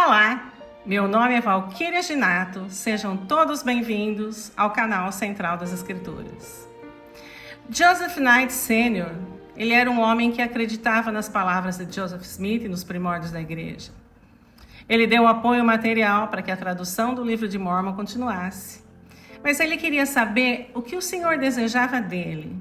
Olá, meu nome é Valquíria Ginato, sejam todos bem-vindos ao canal Central das Escrituras. Joseph Knight Sr., ele era um homem que acreditava nas palavras de Joseph Smith nos primórdios da igreja. Ele deu apoio material para que a tradução do livro de Mórmon continuasse, mas ele queria saber o que o Senhor desejava dele.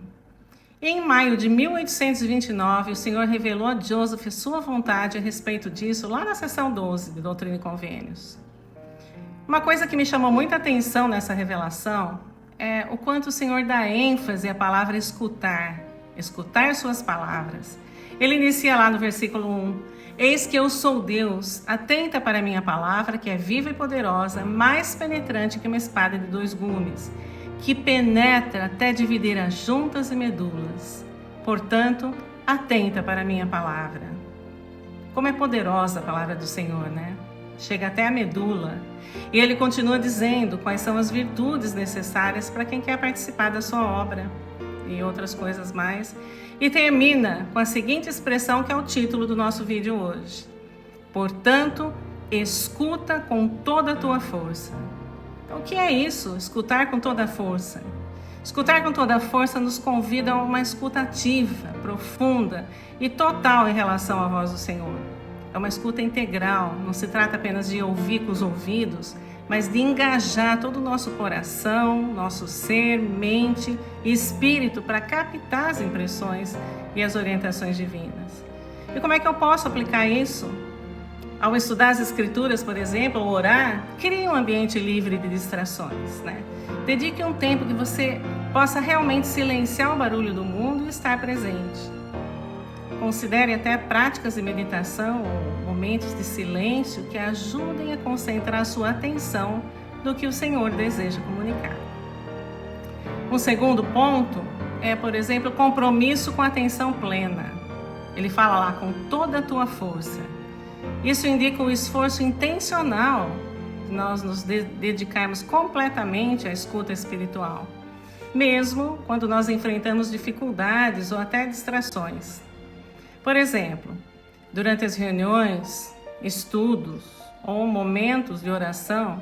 E em maio de 1829, o Senhor revelou a Joseph sua vontade a respeito disso, lá na seção 12 de Doutrina e Convênios. Uma coisa que me chamou muita atenção nessa revelação é o quanto o Senhor dá ênfase à palavra escutar suas palavras. Ele inicia lá no versículo 1, eis que eu sou Deus, atenta para a minha palavra, que é viva e poderosa, mais penetrante que uma espada de 2 gumes, que penetra até dividir as juntas e medulas. Portanto, atenta para a minha palavra. Como é poderosa a palavra do Senhor, né? Chega até a medula. E ele continua dizendo quais são as virtudes necessárias para quem quer participar da sua obra e outras coisas mais. E termina com a seguinte expressão, que é o título do nosso vídeo hoje. Portanto, escuta com toda a tua força. Então, o que é isso? Escutar com toda a força. Escutar com toda a força nos convida a uma escuta ativa, profunda e total em relação à voz do Senhor. É uma escuta integral, não se trata apenas de ouvir com os ouvidos, mas de engajar todo o nosso coração, nosso ser, mente e espírito para captar as impressões e as orientações divinas. E como é que eu posso aplicar isso? Ao estudar as Escrituras, por exemplo, ou orar, crie um ambiente livre de distrações, né? Dedique um tempo que você possa realmente silenciar o barulho do mundo e estar presente. Considere até práticas de meditação ou momentos de silêncio que ajudem a concentrar a sua atenção no que o Senhor deseja comunicar. Um segundo ponto é, por exemplo, compromisso com a atenção plena. Ele fala lá, com toda a tua força. Isso indica o esforço intencional de nós nos dedicarmos completamente à escuta espiritual, mesmo quando nós enfrentamos dificuldades ou até distrações. Por exemplo, durante as reuniões, estudos ou momentos de oração,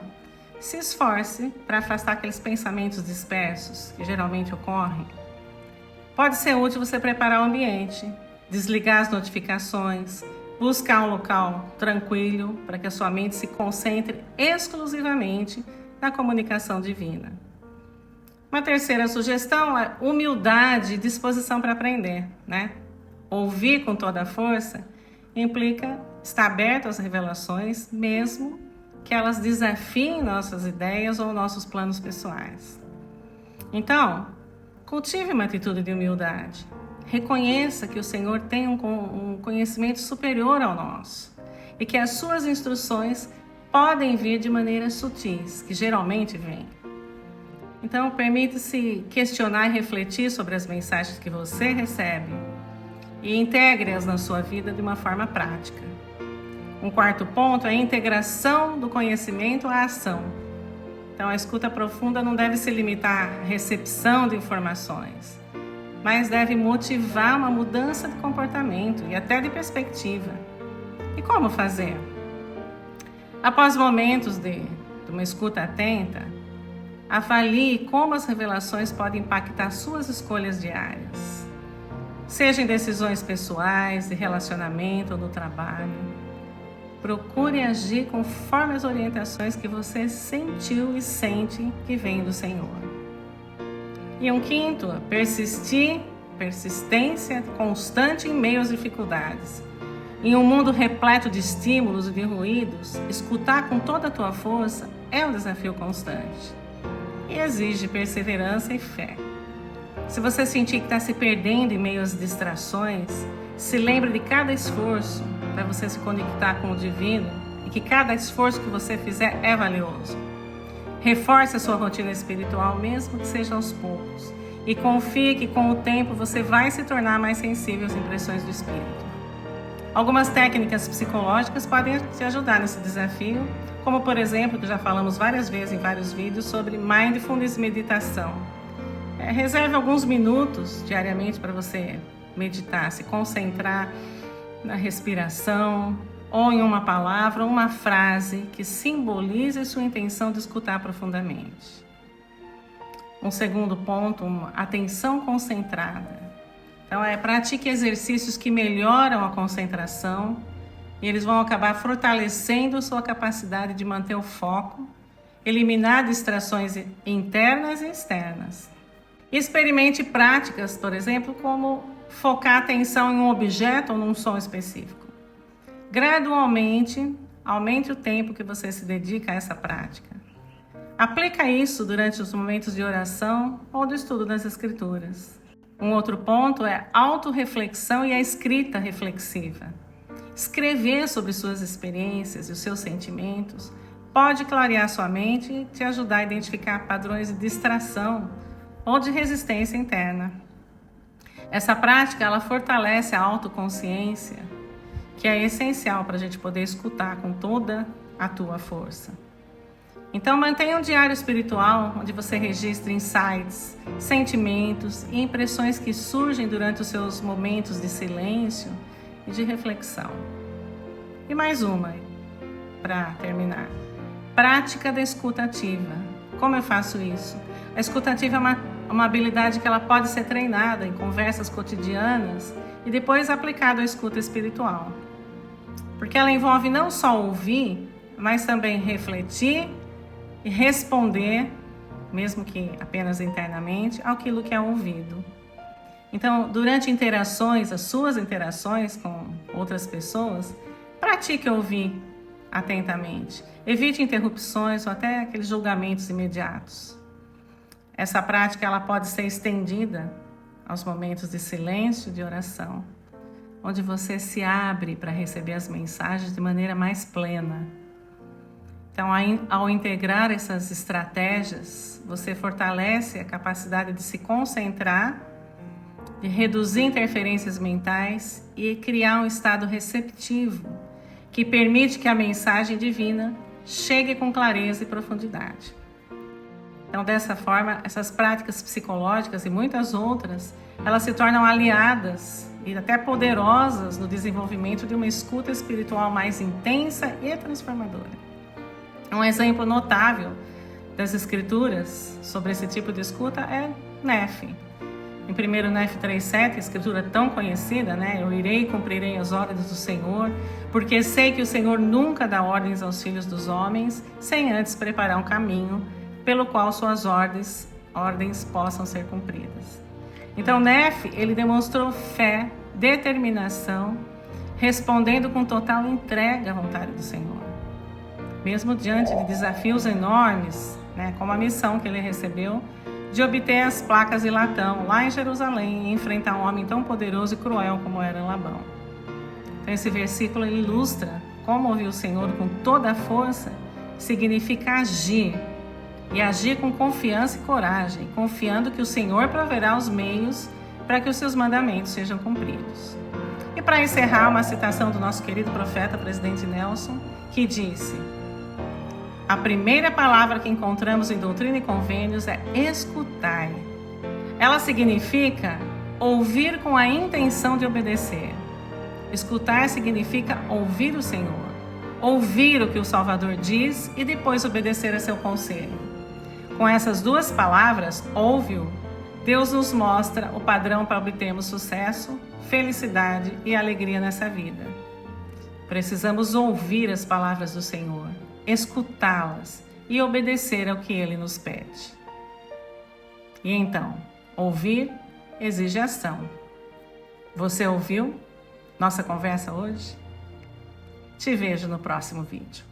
se esforce para afastar aqueles pensamentos dispersos que geralmente ocorrem. Pode ser útil você preparar o ambiente, desligar as notificações, buscar um local tranquilo para que a sua mente se concentre exclusivamente na comunicação divina. Uma terceira sugestão é humildade e disposição para aprender, né? Ouvir com toda a força implica estar aberto às revelações, mesmo que elas desafiem nossas ideias ou nossos planos pessoais. Então, cultive uma atitude de humildade. Reconheça que o Senhor tem um conhecimento superior ao nosso e que as suas instruções podem vir de maneiras sutis, que geralmente vêm. Então, permita-se questionar e refletir sobre as mensagens que você recebe e integre-as na sua vida de uma forma prática. Um quarto ponto é a integração do conhecimento à ação. Então, a escuta profunda não deve se limitar à recepção de informações, mas deve motivar uma mudança de comportamento e até de perspectiva. E como fazer? Após momentos de uma escuta atenta, avalie como as revelações podem impactar suas escolhas diárias, seja em decisões pessoais, de relacionamento ou no trabalho. Procure agir conforme as orientações que você sentiu e sente que vêm do Senhor. E um quinto, persistência constante em meio às dificuldades. Em um mundo repleto de estímulos e de ruídos, escutar com toda a tua força é um desafio constante e exige perseverança e fé. Se você sentir que está se perdendo em meio às distrações, se lembre de cada esforço para você se conectar com o divino e que cada esforço que você fizer é valioso. Reforce a sua rotina espiritual, mesmo que seja aos poucos, e confie que com o tempo você vai se tornar mais sensível às impressões do Espírito. Algumas técnicas psicológicas podem te ajudar nesse desafio, como por exemplo, que já falamos várias vezes em vários vídeos sobre Mindfulness e meditação. Reserve alguns minutos diariamente para você meditar, se concentrar na respiração ou em uma palavra ou uma frase que simbolize sua intenção de escutar profundamente. Um segundo ponto, uma atenção concentrada. Então, pratique exercícios que melhoram a concentração e eles vão acabar fortalecendo sua capacidade de manter o foco, eliminar distrações internas e externas. Experimente práticas, por exemplo, como focar a atenção em um objeto ou num som específico. Gradualmente, aumente o tempo que você se dedica a essa prática. Aplica isso durante os momentos de oração ou do estudo das Escrituras. Um outro ponto é a autorreflexão e a escrita reflexiva. Escrever sobre suas experiências e os seus sentimentos pode clarear sua mente e te ajudar a identificar padrões de distração ou de resistência interna. Essa prática, ela fortalece a autoconsciência, que é essencial para a gente poder escutar com toda a tua força. Então, mantenha um diário espiritual onde você registre insights, sentimentos e impressões que surgem durante os seus momentos de silêncio e de reflexão. E mais uma, para terminar. Prática da escuta ativa. Como eu faço isso? A escuta ativa é uma habilidade que ela pode ser treinada em conversas cotidianas e depois aplicada à escuta espiritual. Porque ela envolve não só ouvir, mas também refletir e responder, mesmo que apenas internamente, àquilo que é ouvido. Então, durante interações, as suas interações com outras pessoas, pratique ouvir atentamente. Evite interrupções ou até aqueles julgamentos imediatos. Essa prática ela pode ser estendida aos momentos de silêncio, de oração, onde você se abre para receber as mensagens de maneira mais plena. Então, ao integrar essas estratégias, você fortalece a capacidade de se concentrar, de reduzir interferências mentais e criar um estado receptivo, que permite que a mensagem divina chegue com clareza e profundidade. Então, dessa forma, essas práticas psicológicas e muitas outras, elas se tornam aliadas e até poderosas no desenvolvimento de uma escuta espiritual mais intensa e transformadora. Um exemplo notável das Escrituras sobre esse tipo de escuta é Nefe. Em 1 Nefe 3,7, escritura tão conhecida, né? Eu irei e cumprirei as ordens do Senhor, porque sei que o Senhor nunca dá ordens aos filhos dos homens, sem antes preparar um caminho pelo qual suas ordens possam ser cumpridas. Então, Nefe, ele demonstrou fé, determinação, respondendo com total entrega à vontade do Senhor. Mesmo diante de desafios enormes, né, como a missão que ele recebeu de obter as placas de latão lá em Jerusalém e enfrentar um homem tão poderoso e cruel como era Labão. Então, esse versículo ilustra como ouvir o Senhor com toda a força significa agir, e agir com confiança e coragem, confiando que o Senhor proverá os meios para que os seus mandamentos sejam cumpridos. E para encerrar, uma citação do nosso querido profeta, presidente Nelson, que disse: a primeira palavra que encontramos em Doutrina e Convênios é escutai. Ela significa ouvir com a intenção de obedecer. Escutar significa ouvir o Senhor, ouvir o que o Salvador diz e depois obedecer a seu conselho. Com essas duas palavras, ouve-o, Deus nos mostra o padrão para obtermos sucesso, felicidade e alegria nessa vida. Precisamos ouvir as palavras do Senhor, escutá-las e obedecer ao que Ele nos pede. E então, ouvir exige ação. Você ouviu nossa conversa hoje? Te vejo no próximo vídeo.